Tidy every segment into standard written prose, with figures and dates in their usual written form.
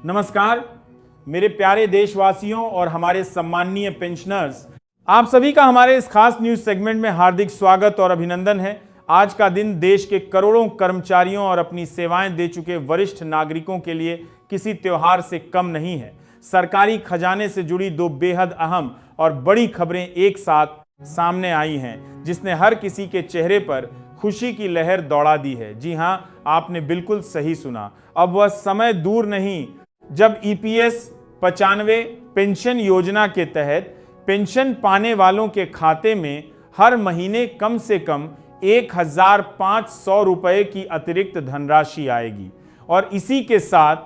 नमस्कार मेरे प्यारे देशवासियों और हमारे सम्माननीय पेंशनर्स, आप सभी का हमारे इस खास न्यूज सेगमेंट में हार्दिक स्वागत और अभिनंदन है। आज का दिन देश के करोड़ों कर्मचारियों और अपनी सेवाएं दे चुके वरिष्ठ नागरिकों के लिए किसी त्योहार से कम नहीं है। सरकारी खजाने से जुड़ी दो बेहद अहम और बड़ी खबरें एक साथ सामने आई हैं, जिसने हर किसी के चेहरे पर खुशी की लहर दौड़ा दी है। जी हां, आपने बिल्कुल सही सुना। अब वह समय दूर नहीं जब ईपीएस 95 पेंशन योजना के तहत पेंशन पाने वालों के खाते में हर महीने कम से कम 1,500 रुपए की अतिरिक्त धनराशि आएगी और इसी के साथ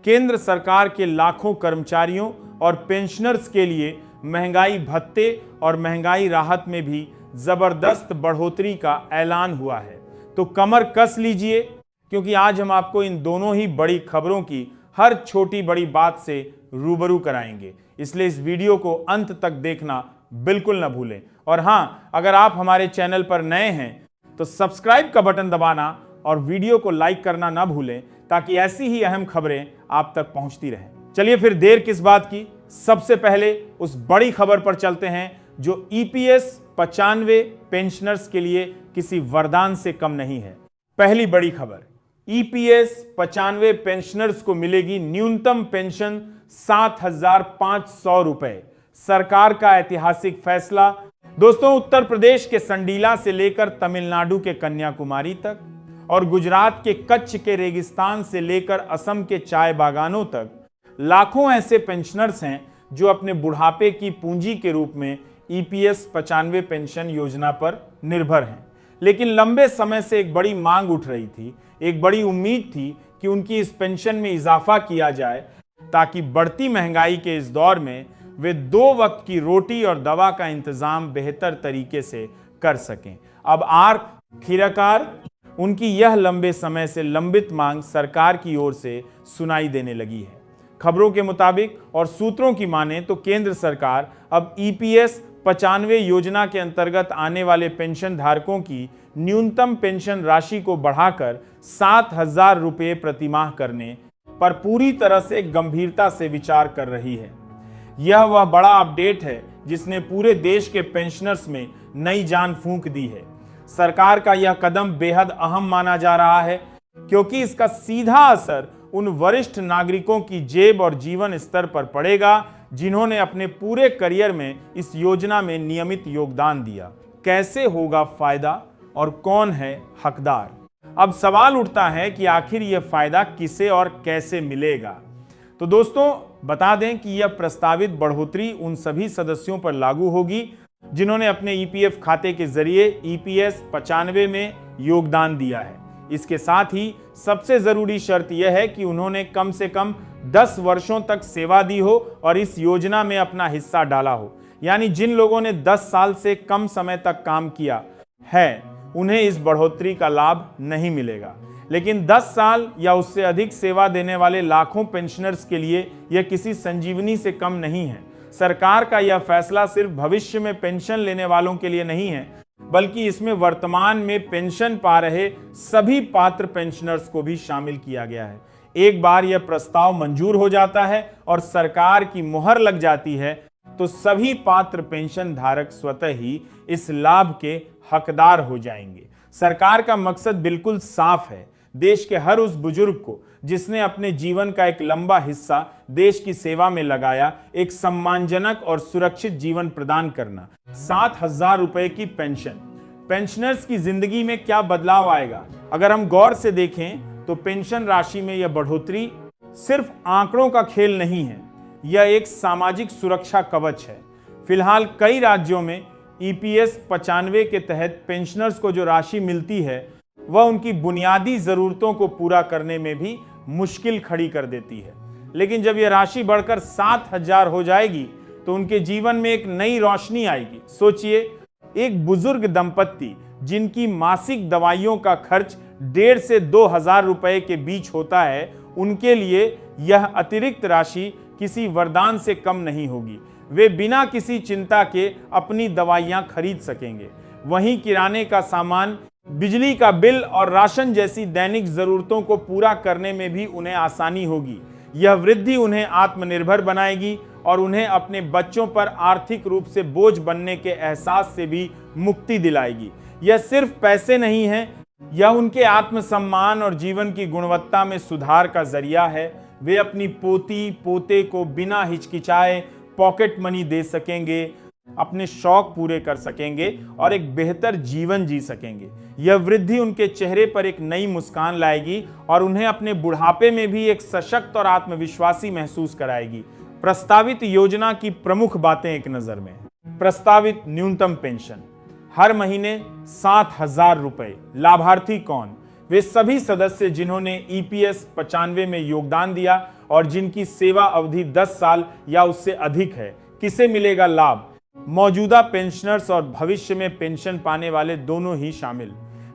केंद्र सरकार के लाखों कर्मचारियों और पेंशनर्स के लिए महंगाई भत्ते और महंगाई राहत में भी जबरदस्त बढ़ोतरी का ऐलान हुआ है। तो कमर कस लीजिए, क्योंकि आज हम आपको इन दोनों ही बड़ी खबरों की हर छोटी बड़ी बात से रूबरू कराएंगे। इसलिए इस वीडियो को अंत तक देखना बिल्कुल न भूलें। और हां, अगर आप हमारे चैनल पर नए हैं तो सब्सक्राइब का बटन दबाना और वीडियो को लाइक करना ना भूलें, ताकि ऐसी ही अहम खबरें आप तक पहुंचती रहें। चलिए फिर देर किस बात की, सबसे पहले उस बड़ी खबर पर चलते हैं जो ईपीएस 95 पेंशनर्स के लिए किसी वरदान से कम नहीं है। पहली बड़ी खबर, ईपीएस 95 पेंशनर्स को मिलेगी न्यूनतम पेंशन 7,500 रुपए। सरकार का ऐतिहासिक फैसला। दोस्तों, उत्तर प्रदेश के संडीला से लेकर तमिलनाडु के कन्याकुमारी तक और गुजरात के कच्छ के रेगिस्तान से लेकर असम के चाय बागानों तक लाखों ऐसे पेंशनर्स हैं जो अपने बुढ़ापे की पूंजी के रूप में ईपीएस 95 पेंशन योजना पर निर्भर हैं। लेकिन लंबे समय से एक बड़ी मांग उठ रही थी, एक बड़ी उम्मीद थी कि उनकी इस पेंशन में इजाफा किया जाए, ताकि बढ़ती महंगाई के इस दौर में वे 2 वक्त की रोटी और दवा का इंतजाम बेहतर तरीके से कर सकें। अब आखिरकार उनकी यह लंबे समय से लंबित मांग सरकार की ओर से सुनाई देने लगी है। खबरों के मुताबिक और सूत्रों की माने तो केंद्र सरकार अब ईपीएस 95 योजना के अंतर्गत आने वाले पेंशन धारकों की न्यूनतम पेंशन राशि को बढ़ाकर 7,000 रुपये प्रतिमाह करने पर पूरी तरह से गंभीरता से विचार कर रही है। यह वह बड़ा अपडेट है जिसने पूरे देश के पेंशनर्स में नई जान फूंक दी है। सरकार का यह कदम बेहद अहम माना जा रहा है, क्योंकि इसका सीधा असर उन वरिष्ठ नागरिकों की जेब और जीवन स्तर पर पड़ेगा जिन्होंने अपने पूरे करियर में इस योजना में नियमित योगदान दिया। कैसे होगा फायदा और कौन है हकदार? अब सवाल उठता है कि आखिर यह फायदा किसे और कैसे मिलेगा। तो दोस्तों, बता दें कि यह प्रस्तावित बढ़ोतरी उन सभी सदस्यों पर लागू होगी जिन्होंने अपने ईपीएफ खाते के जरिए ईपीएस 95 में योगदान दिया है। इसके साथ ही सबसे जरूरी शर्त यह है कि उन्होंने कम से कम 10 वर्षों तक सेवा दी हो और इस योजना में अपना हिस्सा डाला हो। यानी जिन लोगों ने 10 साल से कम समय तक काम किया है, उन्हें इस बढ़ोतरी का लाभ नहीं मिलेगा। लेकिन 10 साल या उससे अधिक सेवा देने वाले लाखों पेंशनर्स के लिए यह किसी संजीवनी से कम नहीं है। सरकार का यह फैसला सिर्फ भविष्य में पेंशन लेने वालों के लिए नहीं है, बल्कि इसमें वर्तमान में पेंशन पा रहे सभी पात्र पेंशनर्स को भी शामिल किया गया है। एक बार यह प्रस्ताव मंजूर हो जाता है और सरकार की मुहर लग जाती है, तो सभी पात्र पेंशन धारक स्वतः ही इस लाभ के हकदार हो जाएंगे। सरकार का मकसद बिल्कुल साफ है, देश के हर उस बुजुर्ग को जिसने अपने जीवन का एक लंबा हिस्सा देश की सेवा में लगाया, एक सम्मानजनक और सुरक्षित जीवन प्रदान करना। 7,000 रुपए की पेंशन, पेंशनर्स की जिंदगी में क्या बदलाव आएगा? अगर हम गौर से देखें तो पेंशन राशि में यह बढ़ोतरी सिर्फ आंकड़ों का खेल नहीं है, यह एक सामाजिक सुरक्षा कवच है। फिलहाल कई राज्यों में ईपीएस 95 के तहत पेंशनर्स को जो राशि मिलती है, वह उनकी बुनियादी जरूरतों को पूरा करने में भी मुश्किल खड़ी कर देती है। लेकिन जब यह राशि बढ़कर 7,000 हो जाएगी तो उनके जीवन में एक नई रोशनी आएगी। सोचिए, एक बुजुर्ग दंपत्ति जिनकी मासिक दवाइयों का खर्च 1,500 से 2,000 रुपए के बीच होता है, उनके लिए यह अतिरिक्त राशि किसी वरदान से कम नहीं होगी। वे बिना किसी चिंता के अपनी दवाइयां खरीद सकेंगे। वहीं किराने का सामान, बिजली का बिल और राशन जैसी दैनिक जरूरतों को पूरा करने में भी उन्हें आसानी होगी, यह वृद्धि उन्हें आत्मनिर्भर बनाएगी और उन्हें अपने बच्चों पर आर्थिक रूप से बोझ बनने के एहसास से भी मुक्ति दिलाएगी। यह सिर्फ पैसे नहीं है, यह उनके आत्मसम्मान और जीवन की गुणवत्ता में सुधार का जरिया है। वे अपनी पोती पोते को बिना हिचकिचाए पॉकेट मनी दे सकेंगे, अपने शौक पूरे कर सकेंगे और एक बेहतर जीवन जी सकेंगे। यह वृद्धि उनके चेहरे पर एक नई मुस्कान लाएगी और उन्हें अपने बुढ़ापे में भी एक सशक्त और आत्मविश्वासी महसूस कराएगी। प्रस्तावित योजना की प्रमुख बातें एक नजर में। प्रस्तावित न्यूनतम पेंशन हर महीने 7,000 रुपए। लाभार्थी कौन? वे सभी सदस्य जिन्होंने ईपीएस 95 में योगदान दिया और जिनकी सेवा अवधि 10 साल या उससे अधिक है। किसे मिलेगा लाभ? मौजूदा पेंशनर्स और भविष्य में पेंशन पाने वाले दोनों ही शामिल।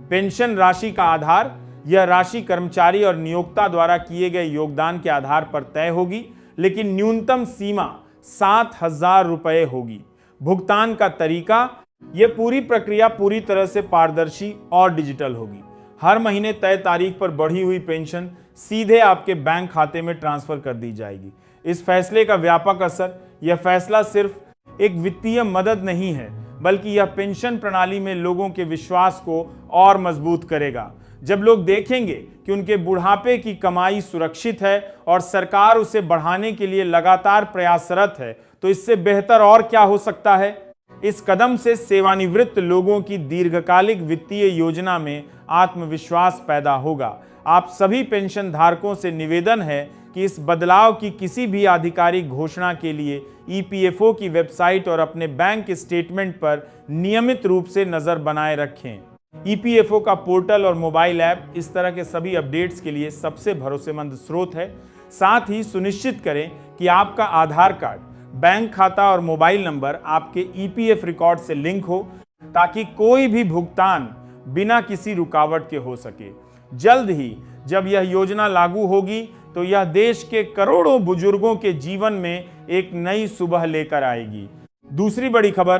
पेंशन राशि का आधार, यह राशि कर्मचारी और नियोक्ता द्वारा किए गए योगदान के आधार पर तय होगी, लेकिन न्यूनतम सीमा 7,000 रुपए होगी। भुगतान का तरीका, यह पूरी प्रक्रिया पूरी तरह से पारदर्शी और डिजिटल होगी। हर महीने तय तारीख पर बढ़ी हुई पेंशन सीधे आपके बैंक खाते में ट्रांसफर कर दी जाएगी। इस फैसले का व्यापक असर, यह फैसला सिर्फ एक वित्तीय मदद नहीं है, बल्कि यह पेंशन प्रणाली में लोगों के विश्वास को और मजबूत करेगा। जब लोग देखेंगे कि उनके बुढ़ापे की कमाई सुरक्षित है और सरकार उसे बढ़ाने के लिए लगातार प्रयासरत है, तो इससे बेहतर और क्या हो सकता है। इस कदम से सेवानिवृत्त लोगों की दीर्घकालिक वित्तीय योजना में आत्मविश्वास पैदा होगा। आप सभी पेंशन धारकों से निवेदन है कि इस बदलाव की किसी भी आधिकारिक घोषणा के लिए ईपीएफओ की वेबसाइट और अपने बैंक स्टेटमेंट पर नियमित रूप से नजर बनाए रखें। ईपीएफओ का पोर्टल और मोबाइल ऐप इस तरह के सभी अपडेट्स के लिए सबसे भरोसेमंद स्रोत है। साथ ही सुनिश्चित करें कि आपका आधार कार्ड, बैंक खाता और मोबाइल नंबर आपके ईपीएफ रिकॉर्ड से लिंक हो, ताकि कोई भी भुगतान बिना किसी रुकावट के हो सके। जल्द ही जब यह योजना लागू होगी तो यह देश के करोड़ों बुजुर्गों के जीवन में एक नई सुबह लेकर आएगी। दूसरी बड़ी खबर,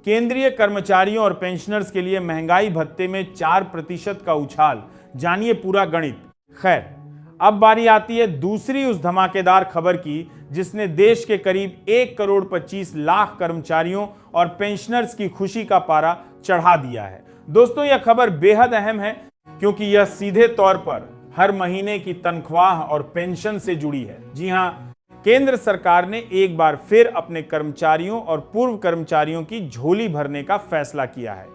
केंद्रीय कर्मचारियों और पेंशनर्स के लिए महंगाई भत्ते में 4% का उछाल। जानिए पूरा गणित। खैर, अब बारी आती है दूसरी उस धमाकेदार खबर की जिसने देश के करीब 1,25,00,000 कर्मचारियों और पेंशनर्स की खुशी का पारा चढ़ा दिया है। दोस्तों, यह खबर बेहद अहम है क्योंकि यह सीधे तौर पर हर महीने की तनख्वाह और पेंशन से जुड़ी है। जी हां, केंद्र सरकार ने एक बार फिर अपने कर्मचारियों और पूर्व कर्मचारियों की झोली भरने का फैसला किया है।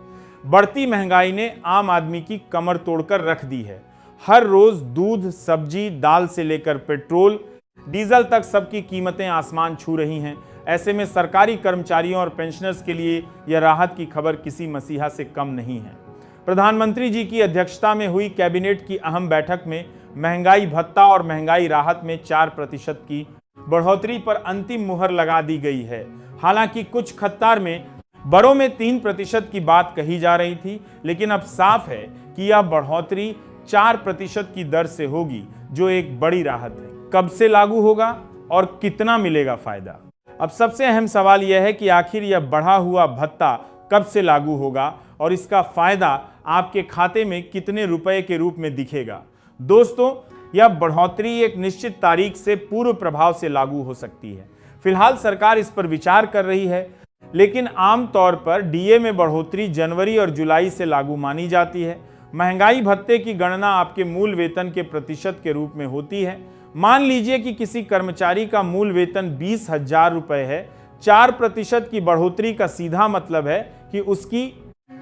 बढ़ती महंगाई ने आम आदमी की कमर तोड़कर रख दी है। हर रोज दूध, सब्जी, दाल से लेकर पेट्रोल, डीजल तक सबकी कीमतें आसमान छू रही हैं। ऐसे में सरकारी कर्मचारियों और पेंशनर्स के लिए यह राहत की खबर किसी मसीहा से कम नहीं है। प्रधानमंत्री जी की अध्यक्षता में हुई कैबिनेट की अहम बैठक में महंगाई भत्ता और महंगाई राहत में 4% की बढ़ोतरी पर अंतिम मुहर लगा दी गई है। हालांकि कुछ खत्तार में बड़ों में 3% की बात कही जा रही थी, लेकिन अब साफ है कि यह बढ़ोतरी 4% की दर से होगी, जो एक बड़ी राहत है। कब से लागू होगा और कितना मिलेगा फायदा? अब सबसे अहम सवाल यह है कि आखिर यह बढ़ा हुआ भत्ता कब से लागू होगा और इसका फायदा आपके खाते में कितने रुपए के रूप में दिखेगा। दोस्तों, यह बढ़ोतरी एक निश्चित तारीख से पूर्व प्रभाव से लागू हो सकती है। फिलहाल सरकार इस पर विचार कर रही है, लेकिन आमतौर पर डीए में बढ़ोतरी जनवरी और जुलाई से लागू मानी जाती है। महंगाई भत्ते की गणना आपके मूल वेतन के प्रतिशत के रूप में होती है। मान लीजिए कि किसी कर्मचारी का मूल वेतन 20,000 रुपए है। 4% की बढ़ोतरी का सीधा मतलब है कि उसकी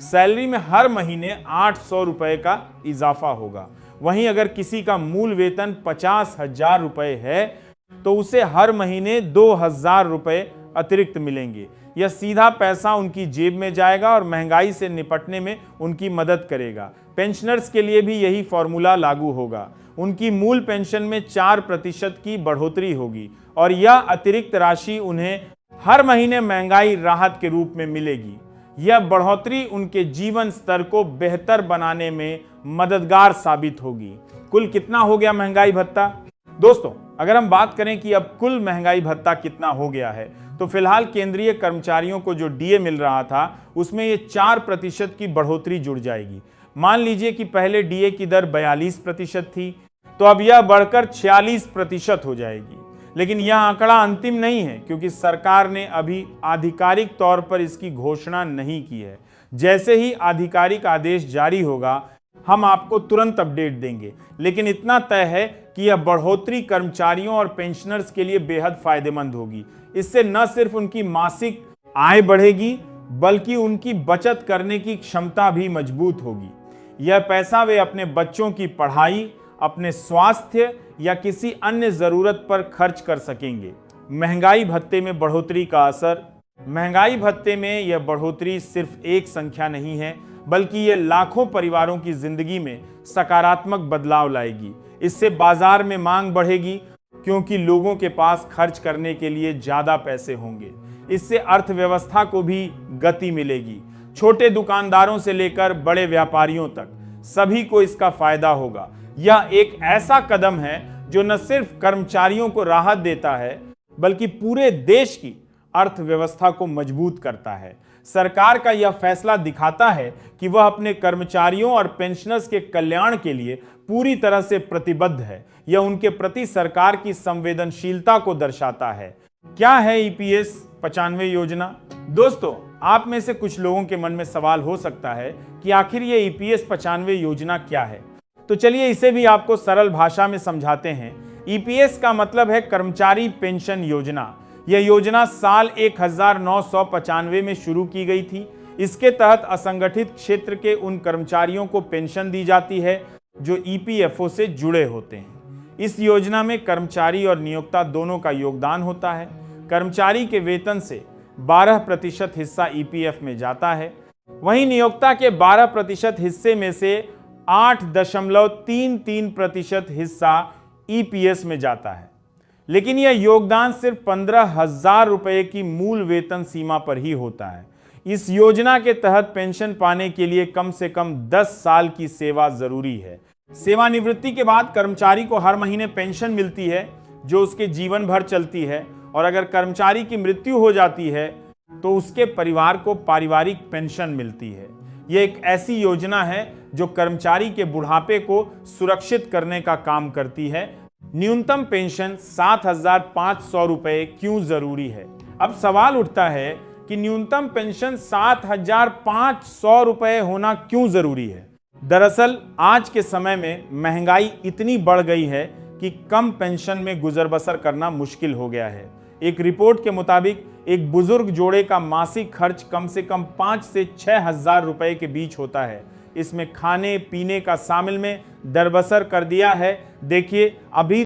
सैलरी में हर महीने 800 रुपए का इजाफा होगा। वहीं अगर किसी का मूल वेतन 50,000 रुपए है तो उसे हर महीने 2,000 रुपए अतिरिक्त मिलेंगे। यह सीधा पैसा उनकी जेब में जाएगा और महंगाई से निपटने में उनकी मदद करेगा। पेंशनर्स के लिए भी यही फॉर्मूला लागू होगा। उनकी मूल पेंशन में 4% की बढ़ोतरी होगी और यह अतिरिक्त राशि उन्हें हर महीने महंगाई राहत के रूप में मिलेगी। यह बढ़ोतरी उनके जीवन स्तर को बेहतर बनाने में मददगार साबित होगी। कुल कितना हो गया महंगाई भत्ता? दोस्तों, अगर हम बात करें कि अब कुल महंगाई भत्ता कितना हो गया है, तो फिलहाल केंद्रीय कर्मचारियों को जो डीए मिल रहा था उसमें ये 4% की बढ़ोतरी जुड़ जाएगी। मान लीजिए कि पहले डीए की दर 42% थी, तो अब यह बढ़कर 46% हो जाएगी। लेकिन यह आंकड़ा अंतिम नहीं है, क्योंकि सरकार ने अभी आधिकारिक तौर पर इसकी घोषणा नहीं की है। जैसे ही आधिकारिक आदेश जारी होगा हम आपको तुरंत अपडेट देंगे। लेकिन इतना तय है कि यह बढ़ोतरी कर्मचारियों और पेंशनर्स के लिए बेहद फायदेमंद होगी। इससे न सिर्फ उनकी मासिक आय बढ़ेगी, बल्कि उनकी बचत करने की क्षमता भी मजबूत होगी। यह पैसा वे अपने बच्चों की पढ़ाई, अपने स्वास्थ्य या किसी अन्य जरूरत पर खर्च कर सकेंगे। महंगाई भत्ते में बढ़ोतरी का असर। महंगाई भत्ते में यह बढ़ोतरी सिर्फ एक संख्या नहीं है, बल्कि यह लाखों परिवारों की जिंदगी में सकारात्मक बदलाव लाएगी। इससे बाजार में मांग बढ़ेगी, क्योंकि लोगों के पास खर्च करने के लिए ज्यादा पैसे होंगे। इससे अर्थव्यवस्था को भी गति मिलेगी। छोटे दुकानदारों से लेकर बड़े व्यापारियों तक सभी को इसका फायदा होगा। यह एक ऐसा कदम है जो न सिर्फ कर्मचारियों को राहत देता है, बल्कि पूरे देश की अर्थव्यवस्था को मजबूत करता है। सरकार का यह फैसला दिखाता है कि वह अपने कर्मचारियों और पेंशनर्स के कल्याण के लिए पूरी तरह से प्रतिबद्ध है। यह उनके प्रति सरकार की संवेदनशीलता को दर्शाता है। क्या है ईपीएस 95 योजना? दोस्तों, आप में से कुछ लोगों के मन में सवाल हो सकता है कि आखिर ये ईपीएस 95 योजना क्या है। तो चलिए इसे भी आपको सरल भाषा में समझाते हैं। ईपीएस का मतलब है कर्मचारी पेंशन योजना। यह योजना साल 1995 में शुरू की गई थी। इसके तहत असंगठित क्षेत्र के उन कर्मचारियों को पेंशन दी जाती है जो ईपीएफओ से जुड़े होते हैं। इस योजना में कर्मचारी और नियोक्ता दोनों का योगदान होता है। कर्मचारी के वेतन से 12% हिस्सा ईपीएफ में जाता है, वहीं नियोक्ता के 12% हिस्से में से 8.33% हिस्सा ईपीएस में जाता है। लेकिन यह योगदान सिर्फ 15,000 रुपए की मूल वेतन सीमा पर ही होता है। इस योजना के तहत पेंशन पाने के लिए कम से कम 10 साल की सेवा जरूरी है। सेवानिवृत्ति के बाद कर्मचारी को हर महीने पेंशन मिलती है, जो उसके जीवन भर चलती है। और अगर कर्मचारी की मृत्यु हो जाती है तो उसके परिवार को पारिवारिक पेंशन मिलती है। यह एक ऐसी योजना है जो कर्मचारी के बुढ़ापे को सुरक्षित करने का काम करती है। न्यूनतम पेंशन 7,500 रुपए क्यों जरूरी है? अब सवाल उठता है कि न्यूनतम पेंशन 7,500 रुपए होना क्यों जरूरी है? दरअसल आज के समय में महंगाई इतनी बढ़ गई है कि कम पेंशन में गुजर बसर करना मुश्किल हो गया है। एक रिपोर्ट के मुताबिक एक बुजुर्ग जोड़े का मासिक खर्च कम से कम 5 से 6,000 रुपए के बीच होता है। इसमें खाने पीने का शामिल में दरबसर कर दिया है। देखिए, अभी